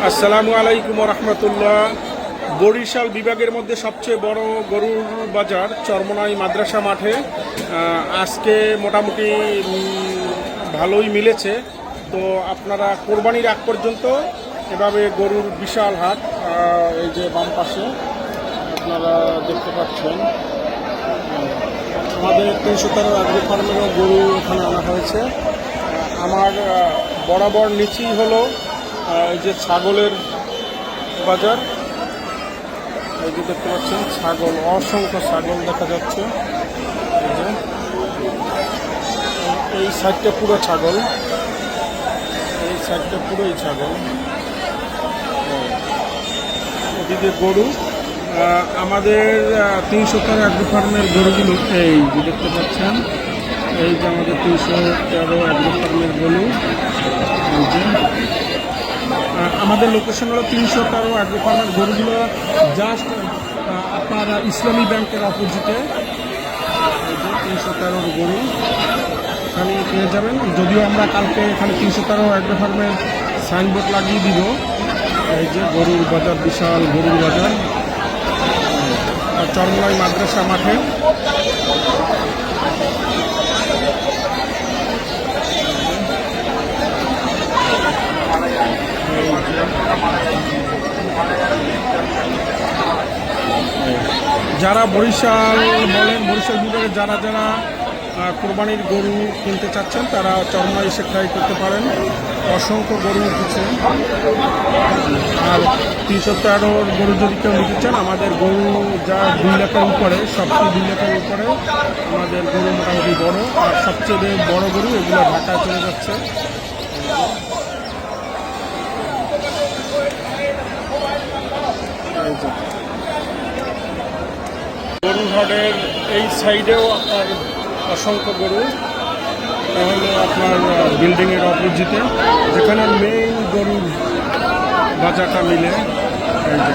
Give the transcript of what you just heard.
আসসালামু আলাইকুম রহমতুল্লাহ। বরিশাল বিভাগের মধ্যে সবচেয়ে বড় গরুর বাজার চরমনাই মাদ্রাসা মাঠে আজকে মোটামুটি ভালোই মিলেছে। তো আপনারা কোরবানির আগ পর্যন্ত এভাবে গরুর বিশাল হাট, এই যে বাম পাশে আপনারা দেখতে পাচ্ছেন, আমাদের 313 অ্যাগ্রো ফার্মেরও গরু এখানে আনা হয়েছে। আমার বরাবর নিচেই হলো এই যে ছাগলের বাজার। এই যে দেখতে পাচ্ছেন ছাগল, অসংখ্য ছাগল দেখা যাচ্ছে। এই সাইডটা পুরো ছাগল, এই সাইডটা পুরোই ছাগল, এদিকে গরু। আমাদের 313 অ্যাগ্রো ফার্মের গরুগুলো এই যে দেখতে পাচ্ছেন, এই যে আমাদের 313 অ্যাগ্রো ফার্মের গরু। এই যে আমাদের লোকেশন হলো 313 অ্যাগ্রো ফার্মের গরুগুলো জাস্ট আপনার ইসলামী ব্যাংকের অপোজিটে। এই যে 313 গরু এখানে পেয়ে যাবেন। যদিও আমরা কালকে এখানে 313 অ্যাগ্রো ফার্মের সাইনবোর্ড লাগিয়ে দিব। এই যে গরুর বাজার, বিশাল গরুর বাজার চরমনাই মাদ্রাসা মাঠে। যারা বরিশাল বলেন, বরিশাল বিভাগে যারা যারা কোরবানির গরু কিনতে চাচ্ছেন তারা চরমনাই এসে ট্রাই করতে পারেন। অসংখ্য গরু উঠেছে। আর 313 গরু যদি কেউ নিতে চান, আমাদের গরু যা 2 লাখের উপরে, সবচেয়ে 2 লাখের উপরে আমাদের গরু মোটামুটি বড়। আর সবচেয়ে বড় গরু এগুলো ঢাকায় চলে যাচ্ছে। গরুর হাটের এই সাইডেও আপনার অসংখ্য গরু। হলো আপনার বিল্ডিংয়ের অপোজিটে, যেখানে মেইন গরুর বাজারটা মিলে। এই যে